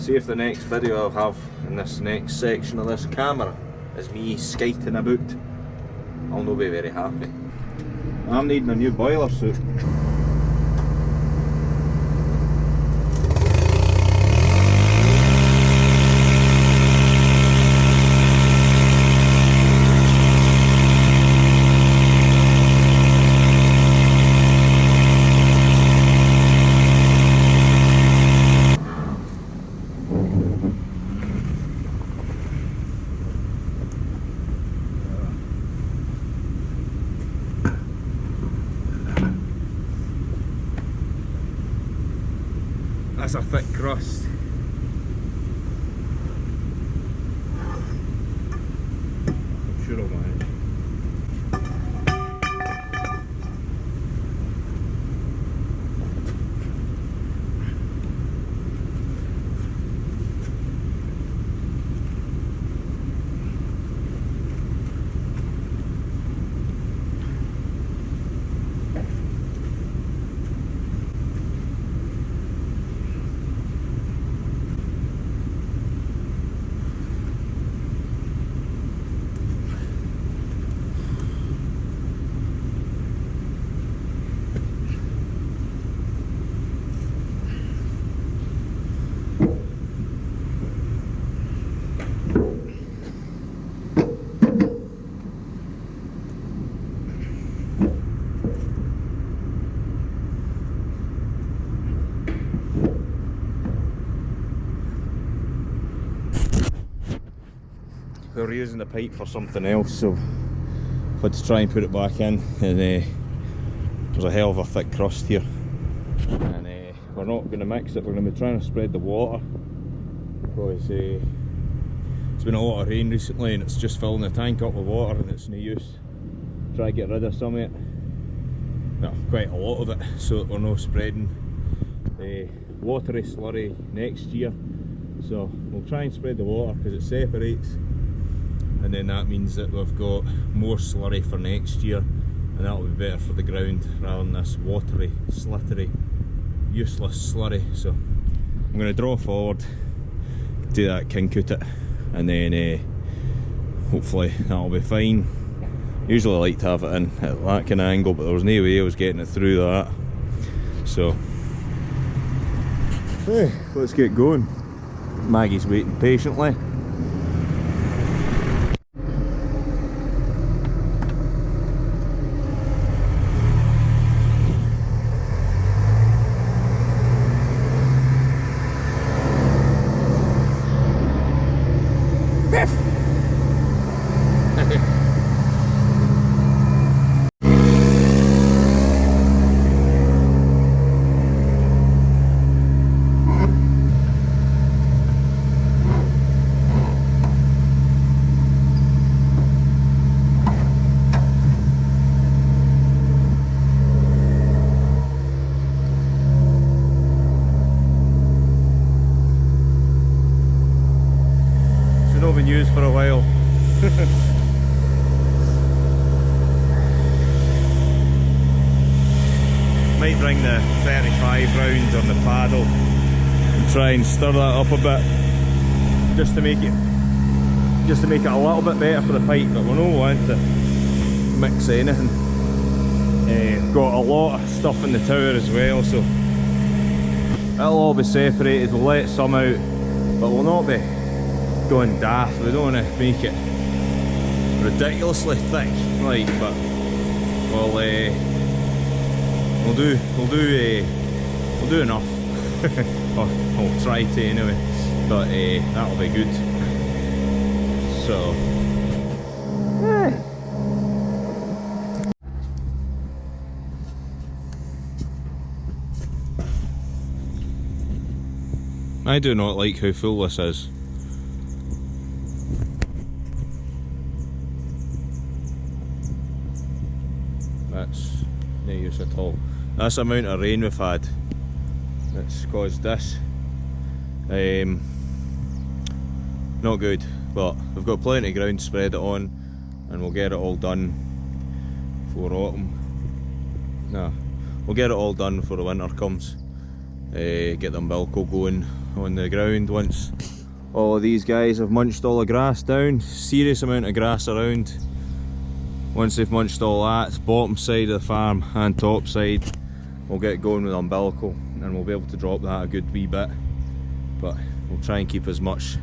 See if the next video I'll have in this next section of this camera is me skating about. I'll not be very happy. I'm needing a new boiler suit. That's a thick crust. I'm sure I'll manage. We were using the pipe for something else, so I had to try and put it back in, and there's a hell of a thick crust here, and we're not going to mix it. We're going to be trying to spread the water because it's been a lot of rain recently and it's just filling the tank up with water and it's no use. Try to get rid of some of it, well, quite a lot of it, so that we're not spreading the watery slurry next year. So we'll try and spread the water because it separates, and then that means that we've got more slurry for next year, and that'll be better for the ground rather than this watery, slittery, useless slurry. So I'm going to draw forward, do that kink out it, and then hopefully that'll be fine. Usually I like to have it in at that kind of angle, but there was no way I was getting it through that. So hey, let's get going. Maggie's waiting patiently. Been used for a while. Might bring the 35 round on the paddle and try and stir that up a bit, just to make it a little bit better for the pipe, but we're not wanting to mix anything. Got a lot of stuff in the tower as well, so it'll all be separated. We'll let some out, but we'll not be going daft. We don't want to make it ridiculously thick, like, but we'll do enough. Or I'll try to anyway, but that'll be good. So I do not like how full this is. That's no use at all. That's the amount of rain we've had that's caused this. Not good, but we've got plenty of ground to spread it on, and we'll get it all done before autumn. Nah, we'll get it all done before the winter comes. Get the umbilical going on the ground once all of these guys have munched all the grass down. Serious amount of grass around. Once they've munched all that, bottom side of the farm and top side, we'll get going with umbilical and we'll be able to drop that a good wee bit. But we'll try and keep as much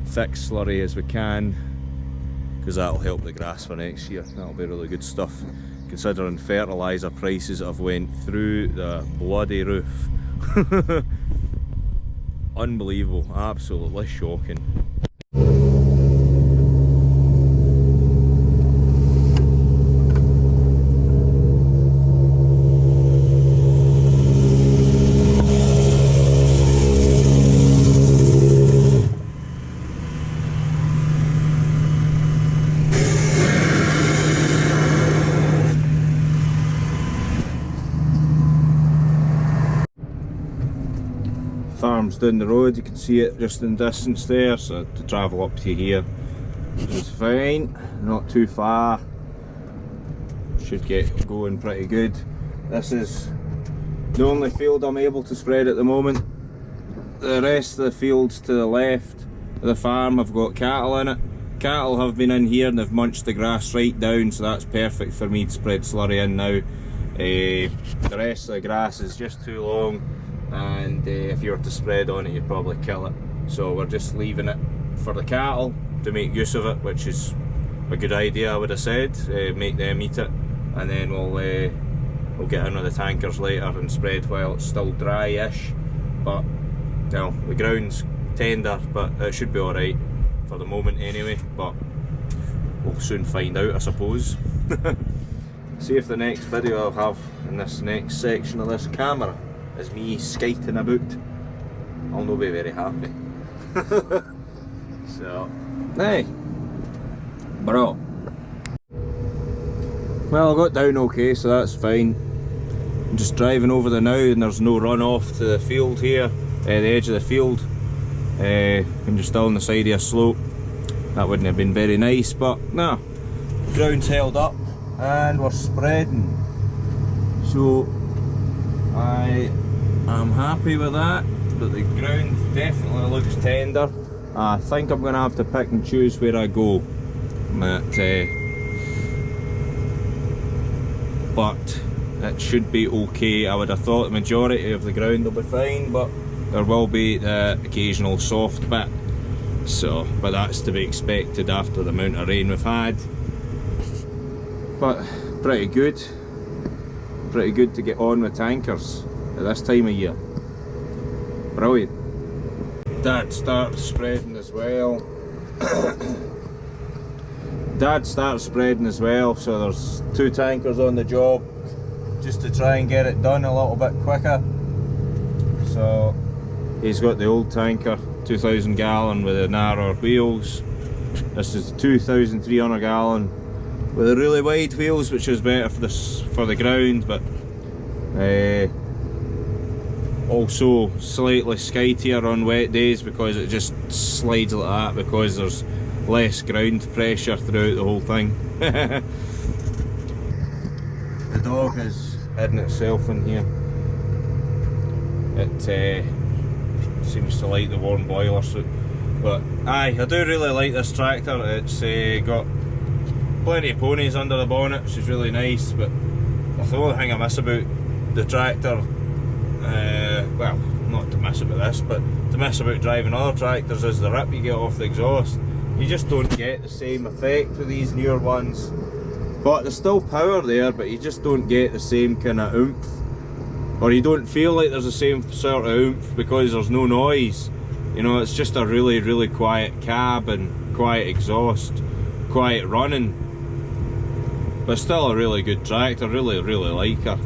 thick slurry as we can, because that'll help the grass for next year. That'll be really good stuff, considering fertiliser prices have went through the bloody roof. Unbelievable, absolutely shocking. Farm's down the road, you can see it just in the distance there, so to travel up to here is fine, not too far, should get going pretty good. This is the only field I'm able to spread at the moment. The rest of the fields to the left of the farm have got cattle in it. Cattle have been in here and they've munched the grass right down, so that's perfect for me to spread slurry in now. The rest of the grass is just too long, and if you were to spread on it you'd probably kill it, so we're just leaving it for the cattle to make use of it, which is a good idea, I would have said. Make them eat it, and then we'll get in with the tankers later and spread while it's still dry-ish. But well, the ground's tender, but it should be alright for the moment anyway, but we'll soon find out, I suppose. See if the next video I'll have in this next section of this camera is me skating about. I'll not be very happy. So, hey, bro. Well, I got down okay, so that's fine. I'm just driving over the now and there's no run off to the field here, the edge of the field. I'm just still on the side of a slope. That wouldn't have been very nice, but no, ground's held up and we're spreading. So I'm happy with that, but the ground definitely looks tender. I think I'm going to have to pick and choose where I go, but it should be okay. I would have thought the majority of the ground will be fine, but there will be the occasional soft bit, so, but that's to be expected after the amount of rain we've had. But pretty good to get on with tankers at this time of year. Brilliant. Dad started spreading as well. So there's 2 tankers on the job, just to try and get it done a little bit quicker. So he's got the old tanker, 2,000 gallon with the narrower wheels. This is 2,300 gallon with the really wide wheels, which is better for the ground, but also slightly skitier on wet days because it just slides like that, because there's less ground pressure throughout the whole thing. The dog is hidden itself in here. It seems to like the warm boiler suit, but aye, I do really like this tractor. It's got plenty of ponies under the bonnet, which is really nice, but the only thing I miss about the tractor, well, not to miss about this, but to miss about driving other tractors, is the rip you get off the exhaust. You just don't get the same effect with these newer ones, but there's still power there, but you just don't get the same kind of oomph, or you don't feel like there's the same sort of oomph because there's no noise. You know, it's just a really quiet cab and quiet exhaust, quiet running, but still a really good tractor. Really like her.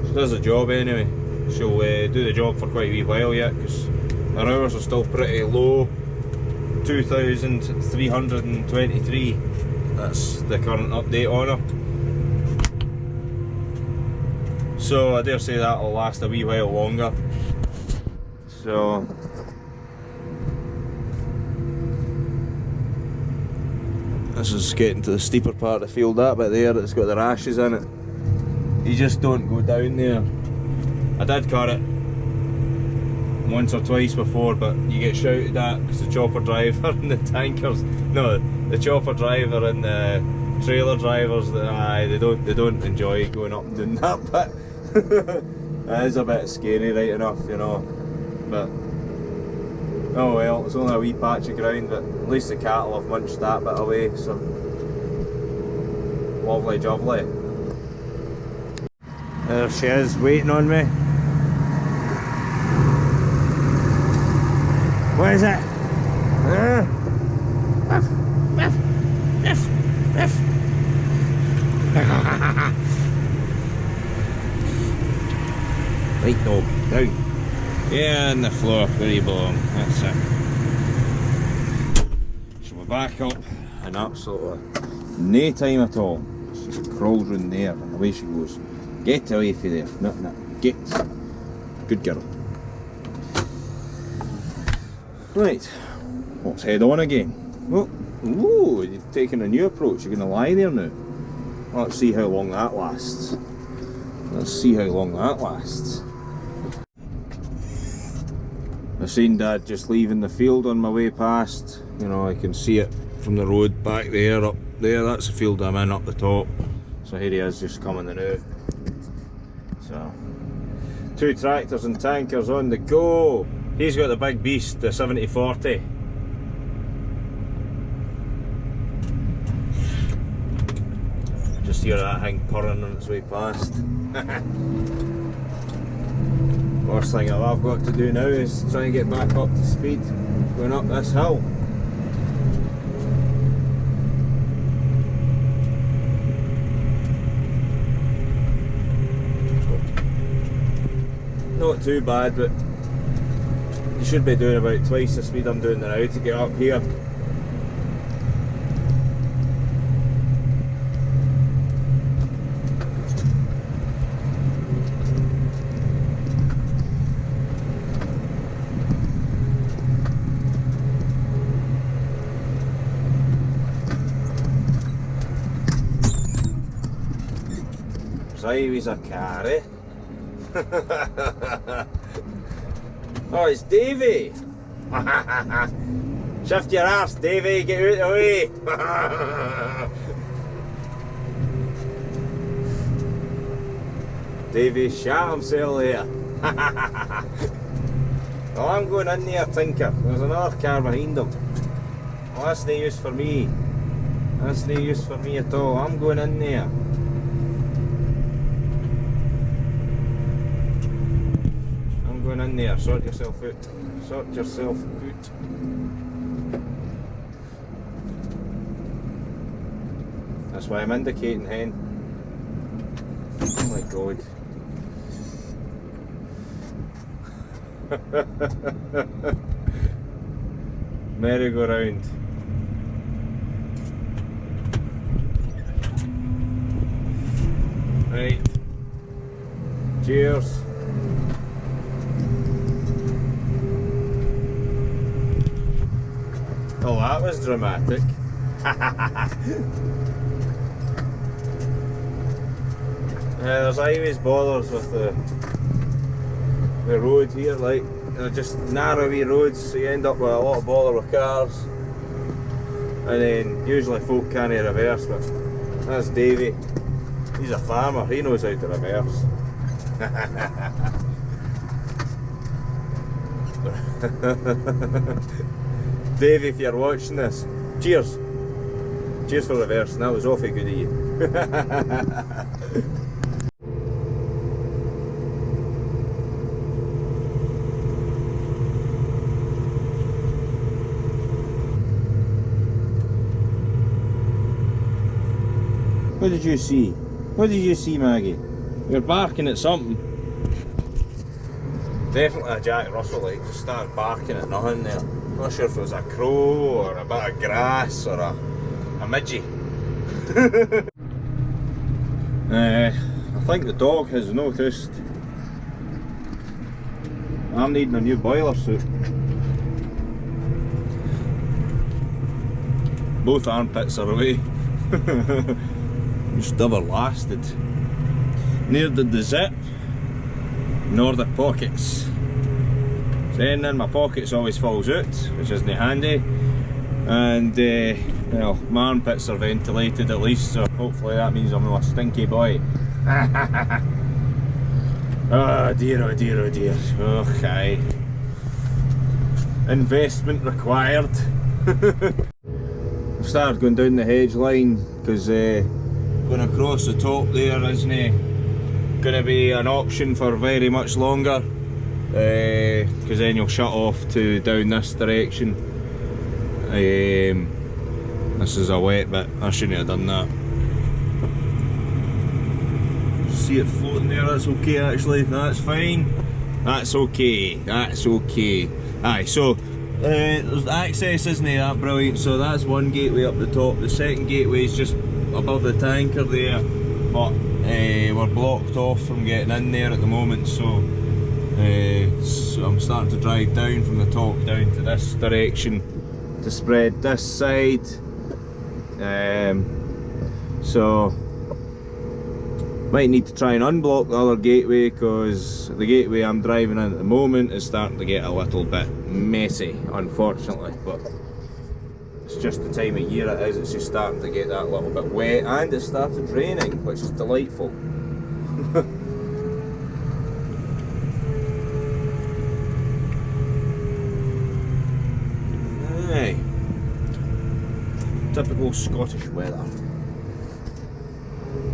She does the job anyway. She'll do the job for quite a wee while yet, because her hours are still pretty low. 2,323, that's the current update on her. So I dare say that'll last a wee while longer. So this is getting to the steeper part of the field, that bit there that's got the rashes in it. You just don't go down there. I did cut it once or twice before, but you get shouted at because the chopper driver and the tankers, no, the chopper driver and the trailer drivers, they don't enjoy going up and doing that bit. It is a bit scary, right enough, you know, but oh well, it's only a wee patch of ground, but at least the cattle have munched that bit away, so lovely jovely. There she is, waiting on me. What is it? Right dog, down. Yeah, on the floor, where you belong, that's it. So we're back up in absolutely no time at all. She crawls round there and away she goes. Get away from there, no, get. Good girl. Right, let's head on again. Oh, ooh, you've taken a new approach, you're going to lie there now. Let's see how long that lasts. Let's see how long that lasts. I seen Dad just leaving the field on my way past. You know, I can see it from the road back there, up there. That's the field I'm in up the top. So here he is just coming out. So, 2 tractors and tankers on the go. He's got the big beast, the 7040. Just hear that thing purring on its way past. Worst thing I've got to do now is try and get back up to speed going up this hill. Not too bad, but you should be doing about twice the speed I'm doing now to get up here. He's a carry. Oh, it's Davey. Shift your arse, Davey, get out of the way. Davey shot himself there. Well, I'm going in there, Tinker. There's another car behind him. Well, that's no use for me. That's no use for me at all. I'm going in there. In there, sort yourself out. Sort yourself out. That's why I'm indicating, hen. Oh my god. Merry-go-round. Right. Cheers. Oh, that was dramatic. There's always bothers with the road here, like, they're just narrow wee roads, so you end up with a lot of bother with cars. And then usually folk can't reverse, but that's Davey. He's a farmer, he knows how to reverse. Dave, if you're watching this, cheers. Cheers for reversing, that was awfully good of you. What did you see? What did you see, Maggie? You're barking at something. Definitely a Jack Russell, like, just started barking at nothing there. Not sure if it was a crow or a bit of grass or a midgie. I think the dog has noticed I'm needing a new boiler suit. Both armpits are away. Just never lasted. neither the zip nor the pockets. So anything in my pockets always falls out, which isn't handy. And well, my armpits are ventilated at least, so hopefully that means I'm not a stinky boy. Oh dear, oh dear, oh dear. Okay. Investment required. I've started going down the hedge line because going across the top there isn't going to be an option for very much longer, because then you'll shut off to down this direction. This is a wet bit, I shouldn't have done that. See it floating there, that's okay actually, that's fine. That's okay, that's okay. Aye, so there's access isn't that brilliant, so that's one gateway up the top. The second gateway is just above the tanker there, but we're blocked off from getting in there at the moment, so, so I'm starting to drive down from the top down to this direction to spread this side. So might need to try and unblock the other gateway, because the gateway I'm driving in at the moment is starting to get a little bit messy, unfortunately, but it's just the time of year it is. It's just starting to get that little bit wet, and it started raining, which is delightful. Hey, typical Scottish weather.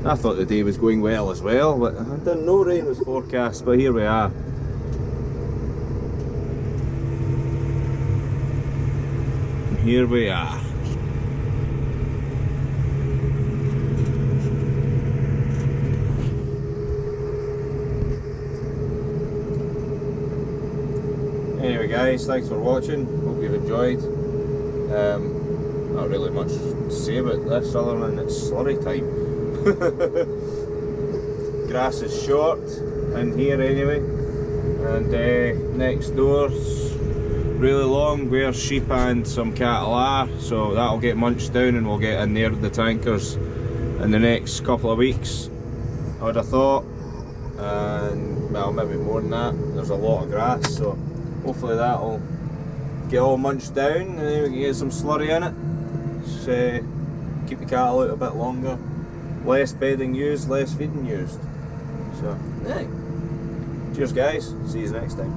I thought the day was going well as well, but I didn't know rain was forecast, but here we are. Here we are. Anyway guys, thanks for watching, hope you've enjoyed. Not really much to say about this other than it's slurry time. Grass is short in here anyway, and next door's really long where sheep and some cattle are, so that'll get munched down and we'll get in there with the tankers in the next couple of weeks, I would have thought. And well, maybe more than that. There's a lot of grass, so hopefully that'll get all munched down and then we can get some slurry in it. Just, keep the cattle out a bit longer. Less bedding used, less feeding used. So, yeah. Cheers guys, see you next time.